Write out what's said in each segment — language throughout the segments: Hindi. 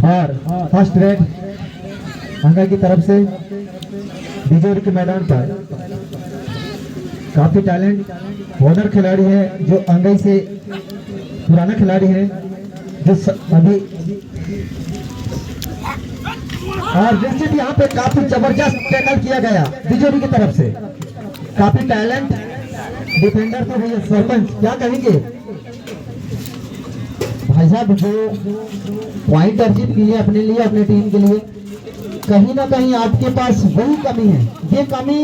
और फर्स्ट रेड अंगा की तरफ से बिजोरी के मैदान पर काफी टैलेंट बॉर्डर खिलाड़ी है, जो अंगई से पुराना खिलाड़ी है, जो अभी और निश्चित यहाँ पे काफी जबरदस्त टैकल किया गया बिजोरी की तरफ से। काफी टैलेंट डिफेंडर थे भैया। सरपंच क्या कहेंगे भाई साहब, जो पॉइंट अर्जित किए अपने लिए, अपने टीम के लिए, कहीं ना कहीं आपके पास वही कमी है। ये कमी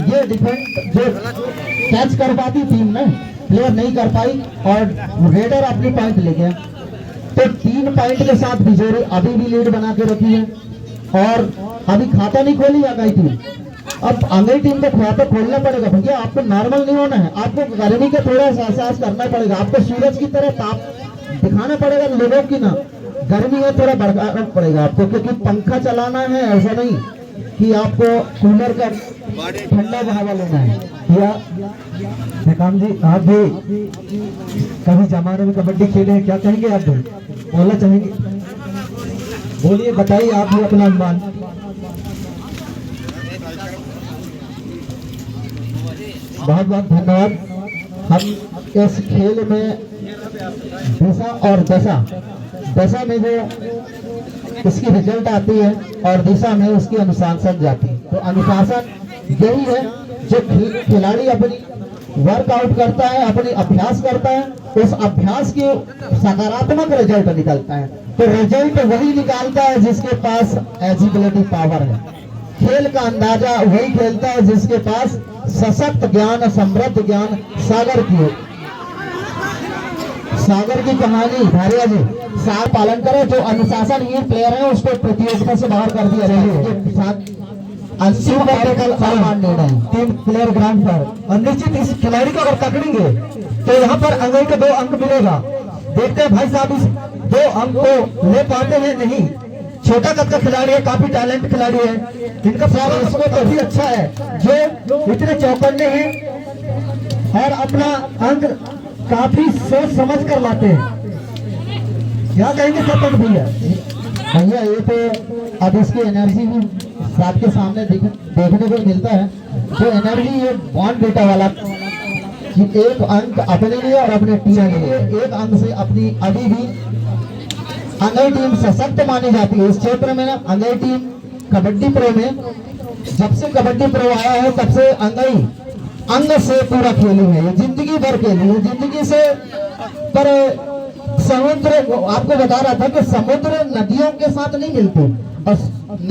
ये डिफेंड जो कैच कर पाती टीम ने, प्लेयर नहीं कर पाई और रेडर अपनी पॉइंट ले गया। तो 3 पॉइंट के साथ बिजोरी अभी भी लीड बना के रखी है और अभी खाता नहीं खोली अंगई टीम। अब अंगई टीम को खाता खोलना पड़ेगा भैया। आपको नॉर्मल नहीं होना है, आपको गर्मी का थोड़ा सा एहसास करना पड़ेगा, आपको सूरज की तरह ताप दिखाना पड़ेगा लोगों की ना। गर्मी है थोड़ा बढ़ाना पड़ेगा आपको, क्योंकि पंखा चलाना है, ऐसा नहीं कि आपको कूलर का ठंडा हवा लेना है। या काम जी, आप भी कभी जमाने में कबड्डी खेले हैं, क्या कहेंगे आप भी बोलना चाहेंगे? बोलिए, बताइए आप भी अपना अनुमान। बहुत बहुत धन्यवाद। हम इस खेल में दिशा और दशा में जो इसकी रिजल्ट आती है और दिशा में उसकी अनुशासन जाती है। तो अनुशासन यही है जो खिलाड़ी अपनी वर्कआउट करता है, अपनी अभ्यास करता है, उस अभ्यास के सकारात्मक रिजल्ट निकलता है। तो रिजल्ट वही निकालता है जिसके पास एजिबिलिटी पावर है। खेल का अंदाजा वही खेलता है जिसके पास सशक्त ज्ञान, समृद्ध ज्ञान सागर की कहानी भारिया जी सार पालन करे। जो अनुशासनहीन प्लेयर है उसको प्रतियोगिता से बाहर कर दिया जाए। 3 प्लेयर ग्राउंड पर और निश्चित इस खिलाड़ी को अगर पकड़ेंगे तो यहाँ पर अंगई के 2 अंक मिलेगा। देखते हैं भाई साहब इस 2 अंक को ले पाते हैं नहीं। छोटा कद का खिलाड़ी है, काफी टैलेंट खिलाड़ी है, इनका प्रयास काफी अच्छा है, जो इतने चौकन्ने हैं और अपना अंक काफी सोच समझ कर लाते हैं। क्या कहेंगे सरपंच भैया? भैया ये तो अब इसकी एनर्जी भी आपके सामने देखने को मिलता है। जो एनर्जी ये बॉन्ड बेटा वाला कि 1 अंक अपने लिए और अपने टीम के लिए, 1 अंक से अपनी अभी भी अंगई टीम सशक्त मानी जाती है इस क्षेत्र में ना। अंगई टीम कबड्डी प्रो में, जब से कबड्डी प्रो आया है तब से अंगई अंग से पूरा खेली है, ये जिंदगी भर खेली है। जिंदगी से पर समुद्र, आपको बता रहा था कि समुद्र नदियों के साथ नहीं मिलती और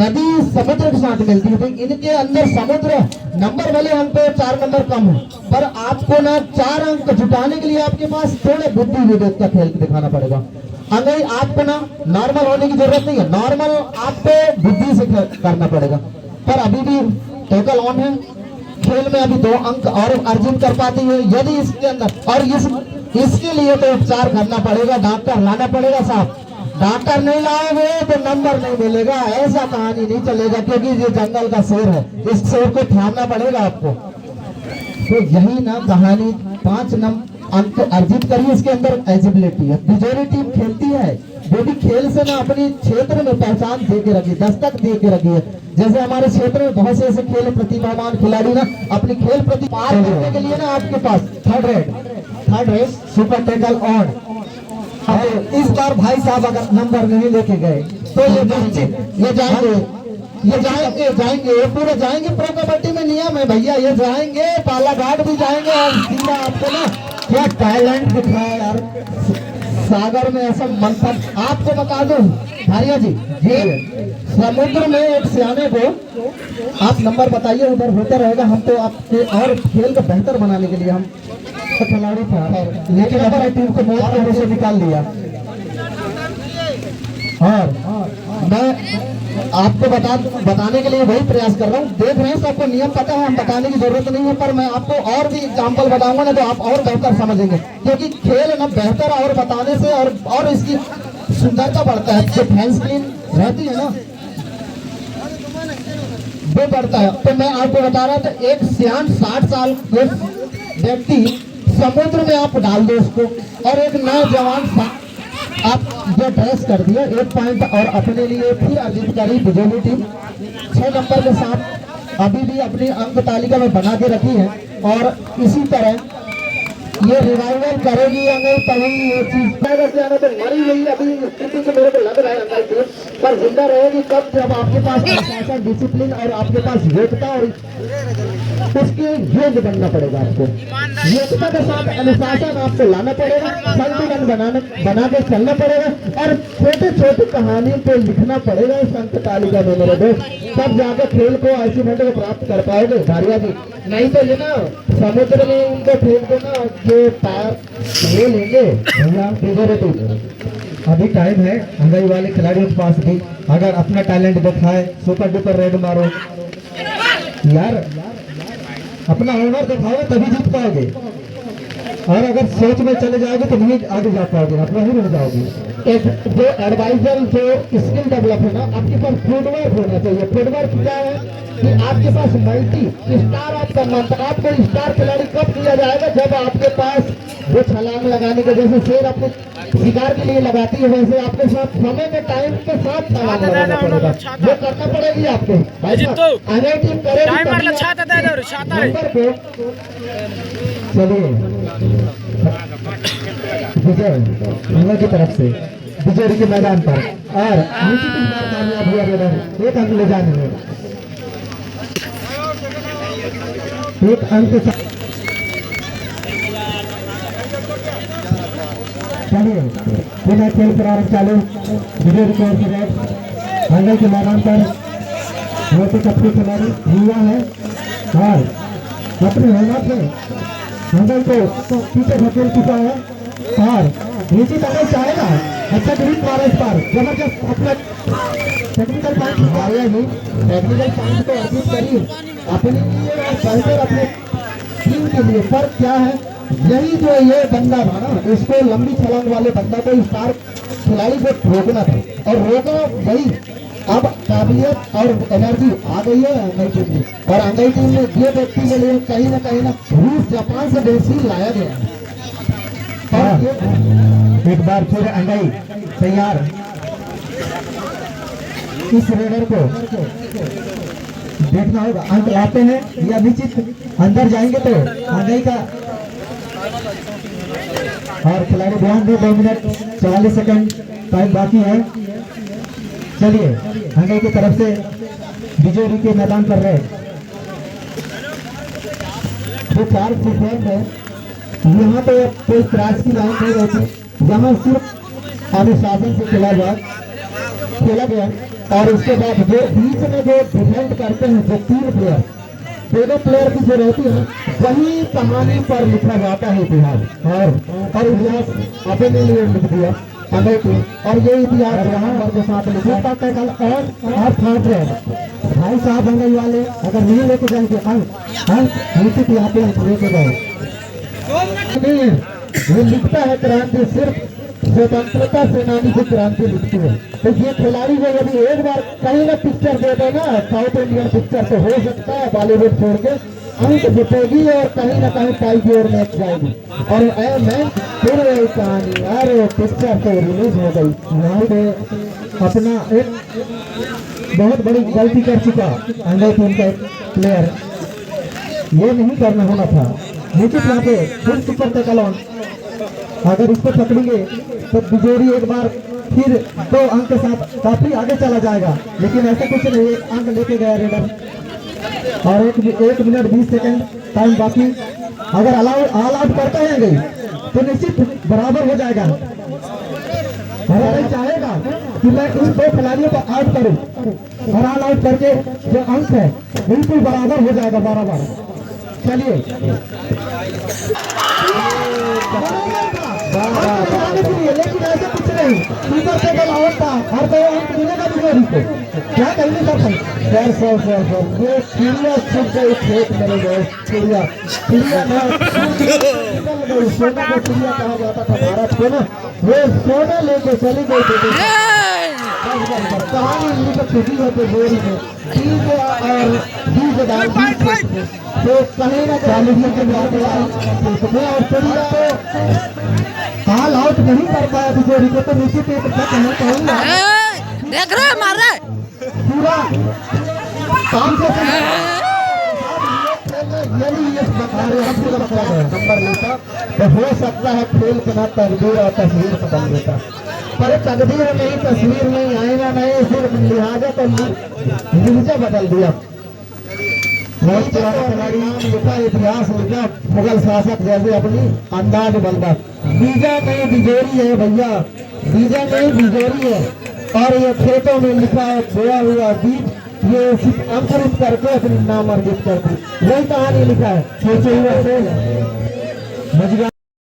नदी समुद्र के साथ मिलती है। तो इनके अंदर समुद्र नंबर वाले अंक पे 4 नंबर कम है, पर आपको ना 4 अंक जुटाने के लिए आपके पास थोड़े बुद्धि विवेक का खेल दिखाना पड़ेगा। अंगई आपको ना नॉर्मल होने की जरूरत नहीं है, नॉर्मल आपको बुद्धि से करना पड़ेगा। पर अभी भी टैकल ऑन है, खेल में अभी 2 अंक और अर्जित कर पाती है यदि इसके अंदर, और इसके लिए तो उपचार करना पड़ेगा, डॉक्टर लाना पड़ेगा साहब। डॉक्टर नहीं लाओगे तो नंबर नहीं मिलेगा, ऐसा कहानी नहीं चलेगा, क्योंकि ये जंगल का शेर है, इस शेर को थामना पड़ेगा आपको। तो यही ना कहानी, 5 अंक अर्जित करिए, इसके अंदर एजिबिलिटी है। बिजोरी टीम खेलती है, जो भी खेल से ना अपनी क्षेत्र में पहचान दे के रखी, दस्तक दे के रखी है। जैसे हमारे क्षेत्र में बहुत से ऐसे खेल प्रतिभावान खिलाड़ी ना अपनी खेल प्रति पार करने के लिए ना आपके पास third raid super tackle on. इस बार भाई साहब अगर नंबर नहीं लेके गए तो ये जाएंगे ये पूरे जाएंगे। प्रो कबड्डी में नियम है भैया, ये जाएंगे, बालाघाट भी जाएंगे और सीधा आपको ना क्या टैलेंट दिखाया यार सागर में। ऐसा मंथन आपको बता दूं भारिया जी, ये समुद्र में एक सियाने को आप नंबर बताइए, उधर होता रहेगा। हम तो आपके और खेल को बेहतर बनाने के लिए हम तो खिलाड़ी था, लेकिन अपनी टीम को मौत के से निकाल दिया। और मैं आपको बताने के लिए वही प्रयास कर रहा हूँ। देख रहे हैं सबको नियम पता है, हम बताने की जरूरत नहीं है, पर मैं आपको और भी एग्जाम्पल बताऊंगा ना तो आप और बेहतर समझेंगे, क्योंकि खेल ना बेहतर और बताने से और इसकी सुंदरता बढ़ता है। जो फैंस क्लीन रहती है ना वो बढ़ता है। तो मैं आपको बता रहा था, एक सियान 60 साल के व्यक्ति समुद्र में आप डाल दो उसको, और एक नौजवान आप जो ड्रेस कर दिया 1 पॉइंट और अपने लिए फिर अर्जित करी बिजोली टीम 6 नंबर के साथ अभी भी अपनी अंक तालिका में बना के रखी है और इसी तरह ये रिवाइवल करेगी या नहीं तभी ये चीज तो मरी गई अभी स्थिति से मेरे को लग रहा है अंदर की पर जिंदा रहेगी कब जब आपके पास अनुशासन डिसिप्लिन और आपके पास योग्यता और उसके योग्य बनना पड़ेगा। आपको योग्यता के साथ अनुशासन आपको लाना पड़ेगा, संतुलन बना के चलना पड़ेगा और छोटे छोटे कहानियों को लिखना पड़ेगा इस अंक तालिका में मेरे दोस्त, तब जाकर खेल को अचीवमेंट को प्राप्त कर पाओगे धारिया जी। नहीं तो ये ना समुद्र में उनको फेंक दो ना जो पैर ले लेंगे भैया। अभी टाइम है अंगई वाले खिलाड़ियों के पास भी, अगर अपना टैलेंट दिखाए सुपर डुपर रेड मारो यार, अपना हुनर दिखाओगे तभी जीत पाओगे और अगर सोच में चले जाओगे तो नहीं आगे जा पाओगे, अपना ही रुक जाओगे। एक जो एडवाइजर जो स्किल डेवलप है ना आपके पास फुटवर्क होना चाहिए। फुटवर्क क्या है कि आपके पास मल्टी स्टार आप करना, आपको स्टार खिलाड़ी कब दिया जाएगा जब आपके पास वो छलांग लगाने के जैसे शेर अपने शिकार के लिए लगाती है वैसे आपके साथ समय के टाइम के साथ छलांग लगाना पड़ेगा, वो करना पड़ेगी आपको। आगे टीम करेगी नंबर पे। चलिए विजय हम की तरफ से विजय के मैदान पर और कामयाब हुआ मेडल 1 अंक ले जाने में, 1 अंक। चलिए पुनः खेल प्रारंभ चालू। विजय की ओर से रेड अंगल के मैदान पर मोटे कपड़े खिलाड़ी युवा है और अपने हुनर से अंगल को पीछे धकेल चुका है और नीचे करना चाहेगा। अच्छा ग्रीप मारा इस पर जबरदस्त अपना टेक्निकल पॉइंट मारा ही, टेक्निकल पॉइंट को अर्जित करिए अपने लिए और बेहतर अपने टीम के लिए। फर्क क्या है यही जो ये बंदा था ना इसको लंबी छलांग वाले बंदा को स्टार खिलाड़ी को रोकना था और रोका वही। अब काबिलियत और एनर्जी आ गई है अंगई टीम में और अंगई टीम में ये व्यक्ति के लिए कहीं ना रूस जापान से देसी लाया गया है। एक बार फिर अंगई तैयार इस रेडर को देखना होगा, अंक लाते हैं या निश्चित अंदर जाएंगे तो अंगई का। और खिलाड़ी ध्यान दे 2 मिनट 44 सेकंड टाइम बाकी है। चलिए अंगई की तरफ से बिजोरी के मैदान पर रहे जो 4 फुटबॉल है यहाँ पे कोई क्रैश की लाइन नहीं रहती, यहाँ सिर्फ अनुशासन से खेला गया और उसके बाद जो बीच में जो डिफेंड करते हैं जो 3 प्लेयर 2 प्लेयर की जो रहती है वही कहानी पर लिखा जाता है इतिहास और इतिहास अपने लिए लिख दिया अंगई टीम और ये इतिहास यहाँ के साथ लिखा कल और थर्ड रेड भाई साहब अंगई वाले अगर नहीं लेके जाएंगे अंक यहाँ पे लेके गए। वो लिखता है क्रांति सिर्फ स्वतंत्रता सेनानी की क्रांति लिखती है। तो ये खिलाड़ी जो यदि एक बार कहीं ना पिक्चर दे दे ना साउथ इंडियन पिक्चर तो हो सकता है बॉलीवुड छोड़ के अंक जीतेगी और कहीं ना कहीं टाई की ओर मैच जाएगी। और मैं फिर वही कहानी अरे पिक्चर तो रिलीज हो गई, यहाँ पे अपना एक बहुत बड़ी गलती कर चुका अंगई टीम का प्लेयर, ये नहीं करना होना था। नीचे यहाँ पे फुल सुपर टैकल ऑन, अगर इसको पकड़ेंगे तो बिजोरी एक बार फिर 2 अंक के साथ काफी आगे चला जाएगा, लेकिन ऐसा कुछ नहीं, अंक लेके गया रेडर और 1 मिनट 20 सेकंड टाइम बाकी। अगर ऑल आउट करता है गई तो निश्चित बराबर हो जाएगा। अगर चाहेगा कि मैं इन 2 खिलाड़ियों को आउट करूं और ऑल आउट करके जो अंक है बिल्कुल बराबर हो जाएगा 12-12। चलिए लेकिन ऐसा कुछ नहीं, सुपर टेबल आउट था हर 2 अंक मिलेगा बिजोरी को, क्या कहने कर सकते ये चिड़िया छुप गई खेत मेरे दोस्त, चिड़िया ना सोना को चिड़िया कहा जाता था भारत को ना, वो सोना लेके चली गई कहानी इनकी छुट्टी है बिजोरी में 30 और 20 तो कहीं ना कहीं और चिड़िया तो हाल आउट नहीं कर पाया तिजोरी को, तो निश्चित एक कहना चाहूंगा देख रहे मार रहे पूरा काम से यदि ये बता रहे हमसे बता रहे नंबर लेता तो हो सकता है खेल के ना तकदीर और तस्वीर बदल देता, पर तकदीर नहीं तस्वीर नहीं आएगा नहीं, सिर्फ लिहाजा तो मुझे बदल दिया। बहुत पुराना खिलाड़ी लिखा, इतिहास लिखा, मुगल शासक जैसे अपनी अंदाज बदला। बीजा नहीं बिजोरी है भैया, बीजा नहीं बिजोरी है, और ये खेतों में लिखा है बोया हुआ बीज, ये अंकुरित करके अपनी नाम अर्जित करती, वही कहानी लिखा है। सोचे हुए